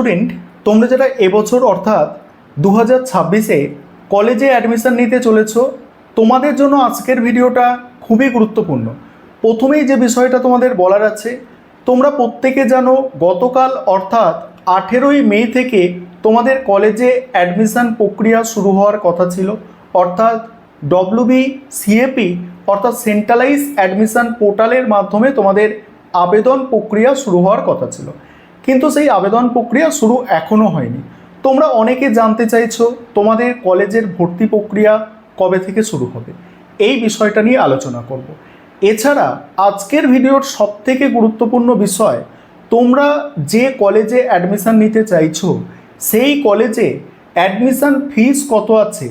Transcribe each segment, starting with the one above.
Student, তোমরা যারা এবছর অর্থাৎ 2026-এ কলেজে অ্যাডমিশন নিতে চলেছ, তোমাদের জন্য আজকের ভিডিওটা খুবই গুরুত্বপূর্ণ। প্রথমেই যে বিষয়টা তোমাদের বলার আছে, তোমরা প্রত্যেকে জানো গতকাল অর্থাৎ 18ই মে থেকে তোমাদের কলেজে অ্যাডমিশন প্রক্রিয়া শুরু হওয়ার কথা ছিল। অর্থাৎ WBCAP অর্থাৎ সেন্ট্রালাইজ অ্যাডমিশন পোর্টালের মাধ্যমে তোমাদের আবেদন প্রক্রিয়া শুরু হওয়ার কথা ছিল, কিন্তু সেই আবেদন প্রক্রিয়া শুরু এখনও হয়নি। তোমরা অনেকে জানতে চাইছো তোমাদের কলেজের ভর্তি প্রক্রিয়া কবে থেকে শুরু হবে, এই বিষয়টা নিয়ে আলোচনা করব। এছাড়া আজকের ভিডিওর সবথেকে গুরুত্বপূর্ণ বিষয়, তোমরা যে কলেজে অ্যাডমিশন নিতে চাইছো সেই কলেজে অ্যাডমিশন ফিস কত আছে,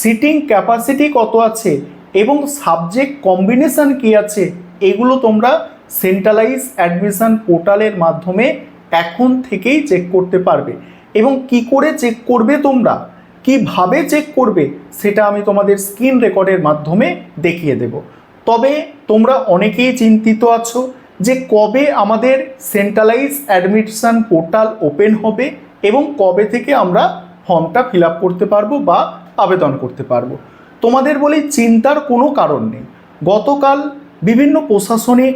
সিটিং ক্যাপাসিটি কত আছে এবং সাবজেক্ট কম্বিনেশন কী আছে, এগুলো তোমরা সেন্ট্রালাইজ অ্যাডমিশন পোর্টালের মাধ্যমে এখন থেকেই চেক করতে পারবে। এবং কি করে চেক করবে, তোমরা কিভাবে চেক করবে, সেটা আমি তোমাদের স্ক্রিন রেকর্ডের মাধ্যমে দেখিয়ে দেব। তবে তোমরা অনেকেই চিন্তিত আছো যে কবে আমাদের সেন্ট্রালাইজ অ্যাডমিশন পোর্টাল ওপেন হবে এবং কবে থেকে আমরা ফর্মটা ফিল আপ করতে পারবো বা আবেদন করতে পারবো। তোমাদের বলি চিন্তার কোনো কারণ নেই। গতকাল বিভিন্ন প্রশাসনিক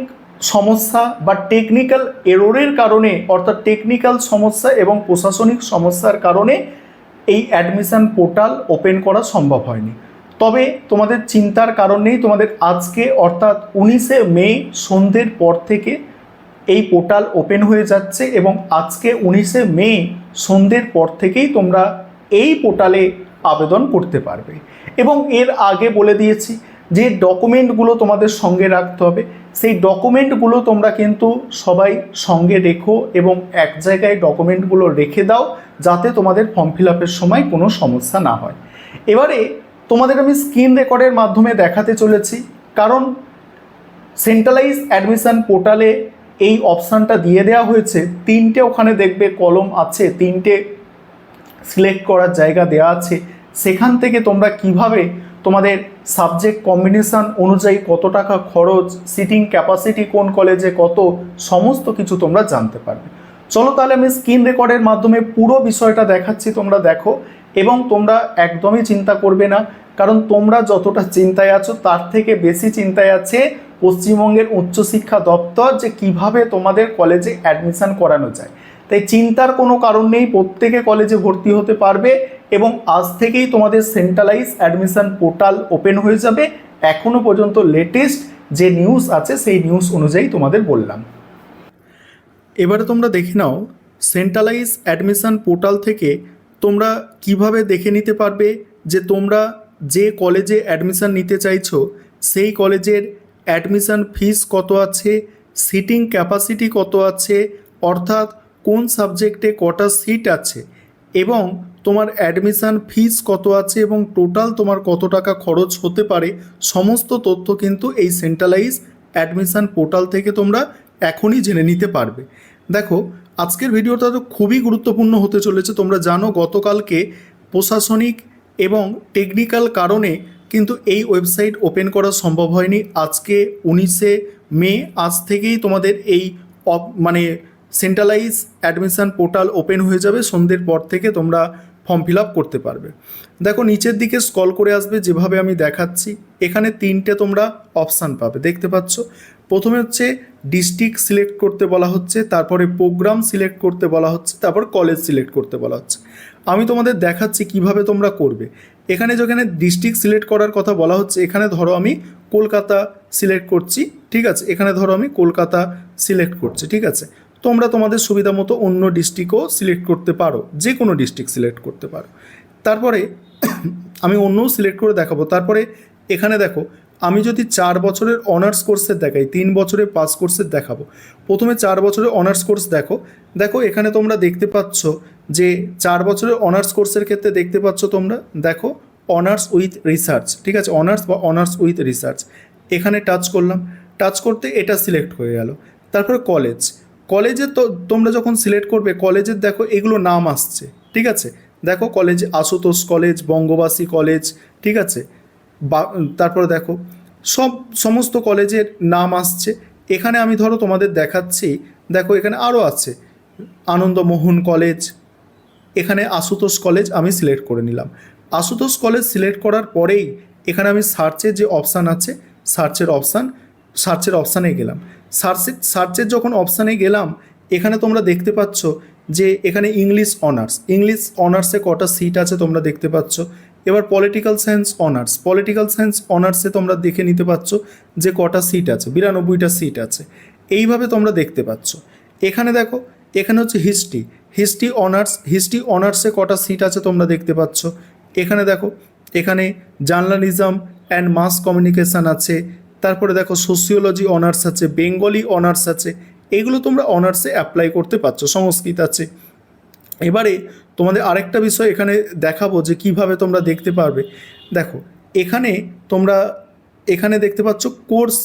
সমস্যা বা টেকনিক্যাল এররের কারণে, অর্থাৎ টেকনিক্যাল সমস্যা এবং প্রশাসনিক সমস্যার কারণে এই অ্যাডমিশন পোর্টাল ওপেন করা সম্ভব হয়নি। তবে তোমাদের চিন্তার কারণ নেই, তোমাদের আজকে অর্থাৎ 19শে মে সন্ধ্যের পর থেকে এই পোর্টাল ওপেন হয়ে যাচ্ছে এবং আজকে 19শে মে সন্ধ্যের পর থেকেই তোমরা এই পোর্টালে আবেদন করতে পারবে। এবং এর আগে বলে দিয়েছি যে ডকুমেন্টগুলো তোমাদের সঙ্গে রাখতে হবে, সেই ডকুমেন্টগুলো তোমরা কিন্তু সবাই সঙ্গে রেখো এবং এক জায়গায় ডকুমেন্টগুলো রেখে দাও, যাতে তোমাদের ফর্ম ফিল আপের সময় কোনো সমস্যা না হয়। এবারে তোমাদের আমি স্ক্রিন রেকর্ডের মাধ্যমে দেখাতে চলেছি, কারণ সেন্ট্রালাইজ অ্যাডমিশন পোর্টালে এই অপশানটা দিয়ে দেওয়া হয়েছে। তিনটে ওখানে দেখবে কলম আছে, তিনটে সিলেক্ট করার জায়গা দেওয়া আছে। সেখান থেকে তোমরা কিভাবে তোমাদের সাবজেক্ট কম্বিনেশান অনুযায়ী কত টাকা খরচ, সিটিং ক্যাপাসিটি কোন কলেজে কত, সমস্ত কিছু তোমরা জানতে পারবে। চলো তাহলে আমি স্ক্রিন রেকর্ডের মাধ্যমে পুরো বিষয়টা দেখাচ্ছি, তোমরা দেখো। এবং তোমরা একদমই চিন্তা করবে না, কারণ তোমরা যতটা চিন্তায় আছো তার থেকে বেশি চিন্তায় আছে পশ্চিমবঙ্গের উচ্চশিক্ষা দপ্তর, যে কিভাবে তোমাদের কলেজে অ্যাডমিশন করানো যায়। তাই চিন্তার কোনো কারণ নেই, প্রত্যেকে কলেজে ভর্তি হতে পারবে এবং আজ থেকেই তোমাদের সেন্ট্রালাইজ অ্যাডমিশন পোর্টাল ওপেন হয়ে যাবে। এখনও পর্যন্ত লেটেস্ট যে নিউজ আছে সেই নিউজ অনুযায়ী তোমাদের বললাম। এবারে তোমরা দেখে নাও সেন্ট্রালাইজ অ্যাডমিশন পোর্টাল থেকে তোমরা কিভাবে দেখে নিতে পারবে যে তোমরা যে কলেজে অ্যাডমিশন নিতে চাইছো সেই কলেজের অ্যাডমিশন ফিস কত আছে, সিটিং ক্যাপাসিটি কত আছে, অর্থাৎ কোন সাবজেক্টে কটা সিট আছে এবং তোমার অ্যাডমিশন ফিস কত আছে এবং টোটাল তোমার কত টাকা খরচ হতে পারে, সমস্ত তথ্য কিন্তু এই সেন্ট্রালাইজ অ্যাডমিশন পোর্টাল থেকে তোমরা এখনই জেনে নিতে পারবে। দেখো আজকের ভিডিওটা তো খুবই গুরুত্বপূর্ণ হতে চলেছে। তোমরা জানো গতকালকে প্রশাসনিক এবং টেকনিক্যাল কারণে কিন্তু এই ওয়েবসাইট ওপেন করা সম্ভব হয়নি। আজকে 19শে মে, আজ থেকেই তোমাদের এই সেন্ট্রালাইজ অ্যাডমিশন পোর্টাল ওপেন হয়ে যাবে। সন্ধ্যের পর থেকে তোমরা ফর্ম ফিল আপ করতে পারবে। দেখো নিচের দিকে স্ক্রল করে আসবে, যেভাবে আমি দেখাচ্ছি এখানে তিনটে তোমরা অপশান পাবে, দেখতে পাচ্ছ। প্রথমে হচ্ছে ডিস্ট্রিক্ট সিলেক্ট করতে বলা হচ্ছে, তারপরে প্রোগ্রাম সিলেক্ট করতে বলা হচ্ছে, তারপর কলেজ সিলেক্ট করতে বলা হচ্ছে। আমি তোমাদের দেখাচ্ছি কিভাবে তোমরা করবে। এখানে যেখানে ডিস্ট্রিক্ট সিলেক্ট করার কথা বলা হচ্ছে, এখানে ধরো আমি কলকাতা সিলেক্ট করছি, ঠিক আছে। এখানে ধরো আমি কলকাতা সিলেক্ট করছি, ঠিক আছে। তোমরা তোমাদের সুবিধা মতো অন্য ডিস্ট্রিক্টও সিলেক্ট করতে পারো, যে কোনো ডিস্ট্রিক্ট সিলেক্ট করতে পারো। তারপরে আমি অন্যও সিলেক্ট করে দেখাবো। তারপরে এখানে দেখো আমি যদি 4 বছরের অনার্স কোর্সের দেখাই, 3 বছরের পাস কোর্সের দেখাবো। প্রথমে 4 বছরের অনার্স কোর্স দেখো এখানে তোমরা দেখতে পাচ্ছ যে 4 বছরের অনার্স কোর্সের ক্ষেত্রে দেখতে পাচ্ছ তোমরা, দেখো অনার্স উইথ রিসার্চ, ঠিক আছে, অনার্স বা অনার্স উইথ রিসার্চ। এখানে টাচ করলাম, টাচ করতে এটা সিলেক্ট হয়ে গেল। তারপরে কলেজে তো তোমরা যখন সিলেক্ট করবে কলেজের দেখো এগুলো নাম আসছে, ঠিক আছে। দেখো কলেজ আশুতোষ কলেজ, বঙ্গবাসী কলেজ, ঠিক আছে। তারপরে দেখো সমস্ত কলেজের নাম আসছে। এখানে আমি ধরো তোমাদের দেখাচ্ছি, দেখো এখানে আরও আছে আনন্দমোহন কলেজ, এখানে আশুতোষ কলেজ আমি সিলেক্ট করে নিলাম। আশুতোষ কলেজ সিলেক্ট করার পরেই এখানে আমি সার্চের যে অপশান আছে সার্চের অপশানে গেলাম। সার্চের যখন অপশানে গেলাম, এখানে তোমরা দেখতে পাচ্ছ যে এখানে ইংলিশ অনার্সে কটা সিট আছে তোমরা দেখতে পাচ্ছ। এবার পলিটিক্যাল সায়েন্স অনার্সে তোমরা দেখে নিতে পারছো যে কটা সিট আছে, 92টা সিট আছে। এইভাবে তোমরা দেখতে পাচ্ছ। এখানে দেখো, এখানে হচ্ছে হিস্ট্রি অনার্সে কটা সিট আছে তোমরা দেখতে পাচ্ছ। এখানে দেখো, এখানে জার্নালিজম অ্যান্ড মাস কমিউনিকেশান আছে, তারপরে দেখো সোশিওলজি অনার্স আছে, বেঙ্গলি অনার্স আছে। এইগুলো তোমরা অনার্সে অ্যাপ্লাই করতে পারছো। সংস্কৃত আছে। এবারে তোমাদের আরেকটা বিষয় এখানে দেখাবো যে কিভাবে তোমরা দেখতে পারবে। দেখো, এখানে দেখতে পাচ্ছ কোর্স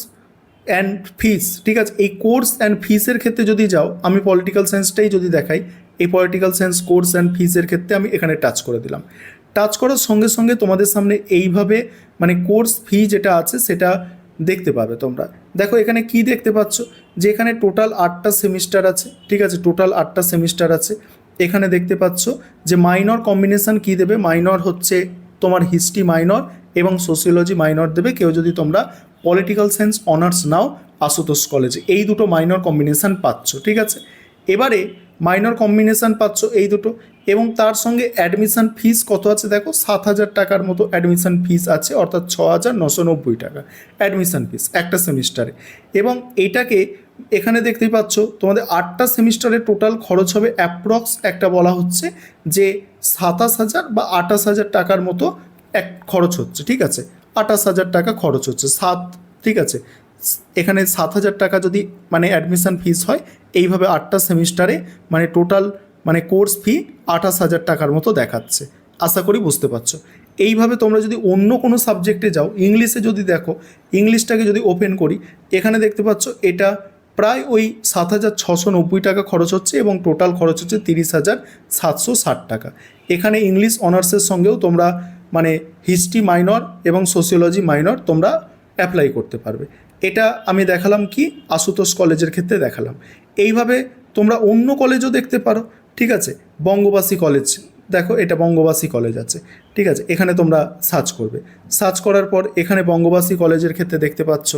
অ্যান্ড ফিস, ঠিক আছে। এই কোর্স অ্যান্ড ফিসের ক্ষেত্রে যদি যাও, আমি পলিটিক্যাল সায়েন্সটাই যদি দেখাই, এই পলিটিক্যাল সায়েন্স কোর্স অ্যান্ড ফিসের ক্ষেত্রে আমি এখানে টাচ করে দিলাম। টাচ করার সঙ্গে সঙ্গে তোমাদের সামনে এইভাবে মানে কোর্স ফি যেটা আছে সেটা দেখতে পাবে তোমরা। দেখো এখানে কি দেখতে পাচ্ছ যে এখানে টোটাল 8টা সেমিস্টার আছে, ঠিক আছে, টোটাল 8টা সেমিস্টার আছে। এখানে দেখতে পাচ্ছ যে মাইনর কম্বিনেশান কি দেবে, মাইনর হচ্ছে তোমার হিস্ট্রি মাইনর এবং সোশিওলজি মাইনর দেবে কেউ যদি তোমরা পলিটিক্যাল সায়েন্স অনার্স নাও আশুতোষ কলেজে। এই দুটো মাইনর কম্বিনেশান পাচ্ছ, ঠিক আছে। এবারে মাইনর কম্বিনেশান পাচ্ছ এই দুটো, এবং তার সঙ্গে অ্যাডমিশান ফিস কত আছে দেখো, 7,000 টাকার মতো অ্যাডমিশান ফিস আছে, অর্থাৎ 6,990 টাকা অ্যাডমিশান ফিস একটা সেমিস্টারে। এবং এটাকে এখানে দেখতেই পাচ্ছ তোমাদের 8টা সেমিস্টারে টোটাল খরচ হবে অ্যাপ্রক্স একটা বলা হচ্ছে যে 27,000 বা 28,000 টাকার মতো খরচ হচ্ছে, ঠিক আছে। 28,000 টাকা খরচ হচ্ছে, ঠিক আছে। এখানে 7,000 টাকা যদি মানে অ্যাডমিশান ফিস হয়, এইভাবে 8টা সেমিস্টারে মানে টোটাল মানে কোর্স ফি 28,000 টাকার মতো দেখাচ্ছে। আশা করি বুঝতে পারছো। এইভাবে তোমরা যদি অন্য কোনো সাবজেক্টে যাও, ইংলিশে যদি দেখো, ইংলিশটাকে যদি ওপেন করি, এখানে দেখতে পাচ্ছ এটা প্রায় ওই 7,690 টাকা খরচ হচ্ছে এবং টোটাল খরচ হচ্ছে 30,760 টাকা। এখানে ইংলিশ অনার্সের সঙ্গেও তোমরা মানে হিস্ট্রি মাইনর এবং সোশিওলজি মাইনর তোমরা অ্যাপ্লাই করতে পারবে। এটা আমি দেখালাম কি আশুতোষ কলেজের ক্ষেত্রে দেখালাম। এইভাবে তোমরা অন্য কলেজও দেখতে পারো, ঠিক আছে। বঙ্গবাসী কলেজ দেখো, এটা বঙ্গবাসী কলেজ আছে, ঠিক আছে। এখানে তোমরা সার্চ করবে, সার্চ করার পর এখানে বঙ্গবাসী কলেজের ক্ষেত্রে দেখতে পাচ্ছ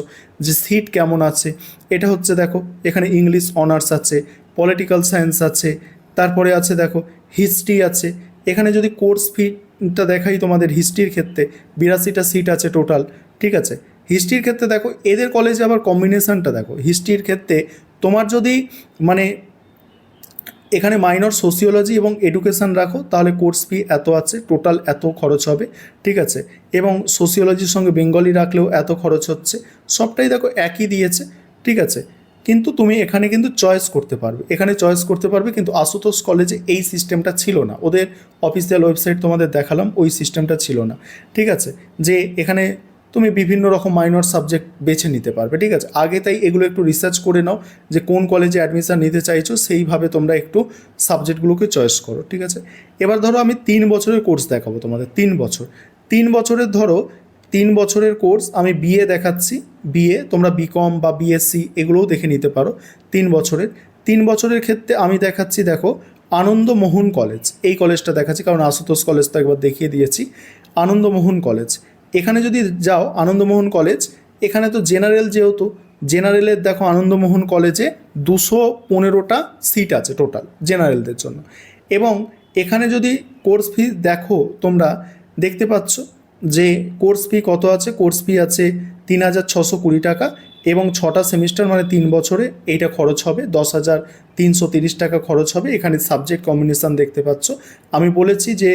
যে সিট কেমন আছে। এটা হচ্ছে দেখো, এখানে ইংলিশ অনার্স আছে, পলিটিক্যাল সায়েন্স আছে, তারপরে আছে দেখো হিস্ট্রি আছে। এখানে যদি কোর্স ফিটা দেখাই তোমাদের, হিস্ট্রির ক্ষেত্রে 82টা সিট আছে টোটাল, ঠিক আছে। হিস্ট্রির ক্ষেত্রে দেখো এদের কলেজে আবার কম্বিনেশানটা দেখো। হিস্ট্রির ক্ষেত্রে তোমার যদি মানে এখানে মাইনর সোশিওলজি এবং এডুকেশান রাখো তাহলে কোর্স ফি এত আছে, টোটাল এত খরচ হবে, ঠিক আছে। এবং সোশিওলজির সঙ্গে বেঙ্গলি রাখলেও এত খরচ হচ্ছে। সবটাই দেখো একই দিয়েছে, ঠিক আছে। কিন্তু তুমি এখানে কিন্তু চয়েস করতে পারবে, কিন্তু আশুতোষ কলেজে এই সিস্টেমটা ছিল না। ওদের অফিসিয়াল ওয়েবসাইট তোমাদের দেখালাম, ওই সিস্টেমটা ছিল না, ঠিক আছে। যে এখানে তুমি বিভিন্ন রকম মাইনর সাবজেক্ট বেছে নিতে পারবে, ঠিক আছে। আগে তাই এগুলো একটু রিসার্চ করে নাও যে কোন কলেজে অ্যাডমিশান নিতে চাইছো, সেইভাবে তোমরা একটু সাবজেক্টগুলোকে চয়েস করো, ঠিক আছে। এবার ধরো আমি 3 বছরের কোর্স দেখাবো তোমাদের। 3 বছরের কোর্স আমি বিএ দেখাচ্ছি। বিএ তোমরা বিকম বা বিএসসি এগুলোও দেখে নিতে পারো। 3 বছরের ক্ষেত্রে আমি দেখাচ্ছি দেখো আনন্দমোহন কলেজ, এই কলেজটা দেখাচ্ছি কারণ আশুতোষ কলেজ তো একবার দেখিয়ে দিয়েছি। আনন্দমোহন কলেজ, এখানে যদি যাও আনন্দমোহন কলেজ, এখানে তো জেনারেল, যেহেতু জেনারেলের দেখো আনন্দমোহন কলেজে 215টা সিট আছে টোটাল জেনারেলদের জন্য। এবং এখানে যদি কোর্স ফি দেখো তোমরা দেখতে পাচ্ছ যে কোর্স ফি কত আছে। কোর্স ফি আছে 3,620 টাকা এবং 6টা সেমিস্টার মানে 3 বছরে এইটা খরচ হবে 10,330 টাকা খরচ হবে। এখানে সাবজেক্ট কম্বিনেশান দেখতে পাচ্ছ। আমি বলেছি যে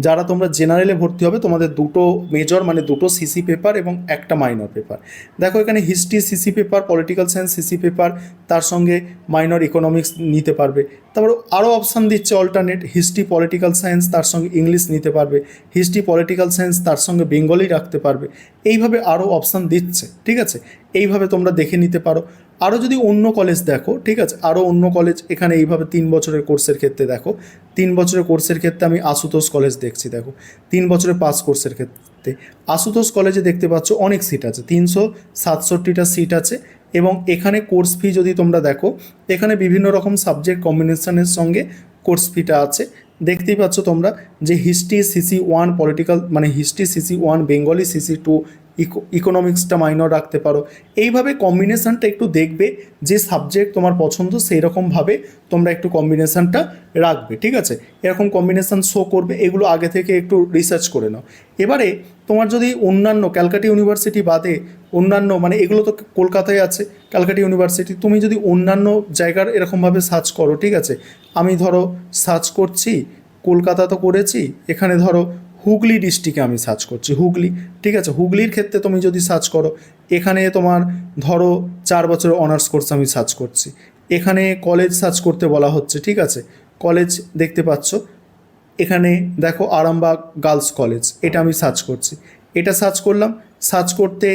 যারা তোমরা জেনারেলে ভর্তি হবে তোমাদের 2টো মেজর মানে 2টো সিসি পেপার এবং একটা মাইনর পেপার। দেখো এখানে history CC paper, political science CC paper, তার সঙ্গে মাইনর ইকোনমিক্স নিতে পারবে। তারপর আরও অপশান দিচ্ছে অল্টারনেট, হিস্ট্রি পলিটিক্যাল সায়েন্স তার সঙ্গে ইংলিশ নিতে পারবে, হিস্ট্রি পলিটিক্যাল সায়েন্স তার সঙ্গে বেঙ্গলি রাখতে পারবে। এইভাবে আরও অপশান দিচ্ছে, ঠিক আছে। এইভাবে তোমরা দেখে নিতে পারো। আরও যদি অন্য কলেজ দেখো, ঠিক আছে, আরও অন্য কলেজ এখানে এইভাবে 3 বছরের কোর্সের ক্ষেত্রে দেখো। 3 বছরের কোর্সের ক্ষেত্রে আমি আশুতোষ কলেজ দেখছি। দেখো 3 বছরের পাস কোর্সের ক্ষেত্রে আশুতোষ কলেজে দেখতে পাচ্ছ অনেক সিট আছে, 367টা সিট আছে। এবং এখানে কোর্স ফি যদি তোমরা দেখো, এখানে বিভিন্ন রকম সাবজেক্ট কম্বিনেশনের সঙ্গে কোর্স ফিটা আছে। দেখতেই পাচ্ছ তোমরা যে হিস্ট্রি CC1, পলিটিক্যাল মানে হিস্ট্রি CC1, বেঙ্গলি CC2, ইকোনমিক্সটা মাইনর রাখতে পারো। এইভাবে কম্বিনেশানটা একটু দেখবে, যে সাবজেক্ট তোমার পছন্দ সেই রকমভাবে তোমরা একটু কম্বিনেশানটা রাখবে, ঠিক আছে? এরকম কম্বিনেশান শো করবে, এগুলো আগে থেকে একটু রিসার্চ করে নাও। এবারে তোমার যদি অন্যান্য ক্যালকাটা ইউনিভার্সিটি বাদে অন্যান্য, মানে এগুলো তো কলকাতায় আছে ক্যালকাটা ইউনিভার্সিটি, তুমি যদি অন্যান্য জায়গার এরকমভাবে সার্চ করো, ঠিক আছে? আমি ধরো সার্চ করছি, কলকাতা তো করেছি, এখানে ধরো হুগলি ডিস্ট্রিক্টে আমি সার্চ করছি, হুগলি, ঠিক আছে? হুগলির ক্ষেত্রে তুমি যদি সার্চ করো, এখানে তোমার ধরো 4 বছরের অনার্স কোর্স আমি সার্চ করছি, এখানে কলেজ সার্চ করতে বলা হচ্ছে, ঠিক আছে? কলেজ দেখতে পাচ্ছ, এখানে দেখো আরামবাগ গার্লস কলেজ, এটা আমি সার্চ করছি, এটা সার্চ করলাম। সার্চ করতে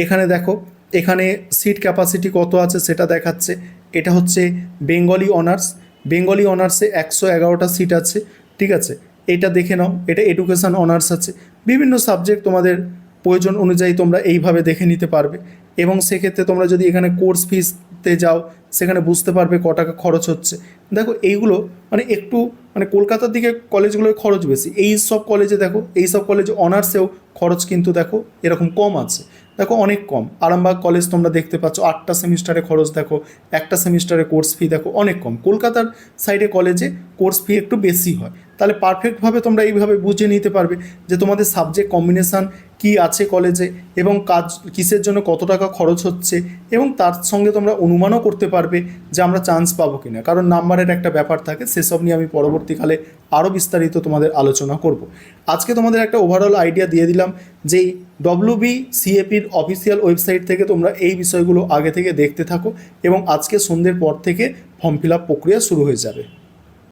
এখানে দেখো, এখানে সিট ক্যাপাসিটি কত আছে সেটা দেখাচ্ছে। এটা হচ্ছে বেঙ্গলি অনার্স, বেঙ্গলি অনার্সে 111টা সিট আছে, ঠিক আছে? এটা দেখে নাও। এটা এডুকেশান অনার্স আছে, বিভিন্ন সাবজেক্ট তোমাদের প্রয়োজন অনুযায়ী তোমরা এইভাবে দেখে নিতে পারবে। এবং সেক্ষেত্রে তোমরা যদি এখানে কোর্স ফিসতে যাও, সেখানে বুঝতে পারবে ক টাকা খরচ হচ্ছে। দেখো এইগুলো মানে একটু মানে কলকাতার দিকে কলেজগুলোর খরচ বেশি, এই সব কলেজে দেখো, এই সব কলেজে অনার্সেও খরচ কিন্তু দেখো এরকম কম আছে, দেখো অনেক কম। আরামবাগ কলেজ তোমরা দেখতে পাচ্ছ 8টা সেমিস্টারে খরচ দেখো, একটা সেমিস্টারে কোর্স ফি দেখো অনেক কম। কলকাতার সাইডে কলেজে কোর্স ফি একটু বেশি হয়। তাহলে পারফেক্টভাবে তোমরা এইভাবে বুঝে নিতে পারবে যে তোমাদের সাবজেক্ট কম্বিনেশান কী আছে কলেজে, এবং কাজ কিসের জন্য কত টাকা খরচ হচ্ছে, এবং তার সঙ্গে তোমরা অনুমানও করতে পারবে যে আমরা চান্স পাবো কিনা, কারণ নাম্বারের একটা ব্যাপার থাকে। সেসব নিয়ে আমি পরবর্তীকালে আরও বিস্তারিত তোমাদের আলোচনা করব। আজকে তোমাদের একটা ওভারঅল আইডিয়া দিয়ে দিলাম যে WBCAPর অফিসিয়াল ওয়েবসাইট থেকে তোমরা এই বিষয়গুলো আগে থেকে দেখতে থাকো, এবং আজকে সন্ধ্যের পর থেকে ফর্ম ফিল আপ প্রক্রিয়া শুরু হয়ে যাবে।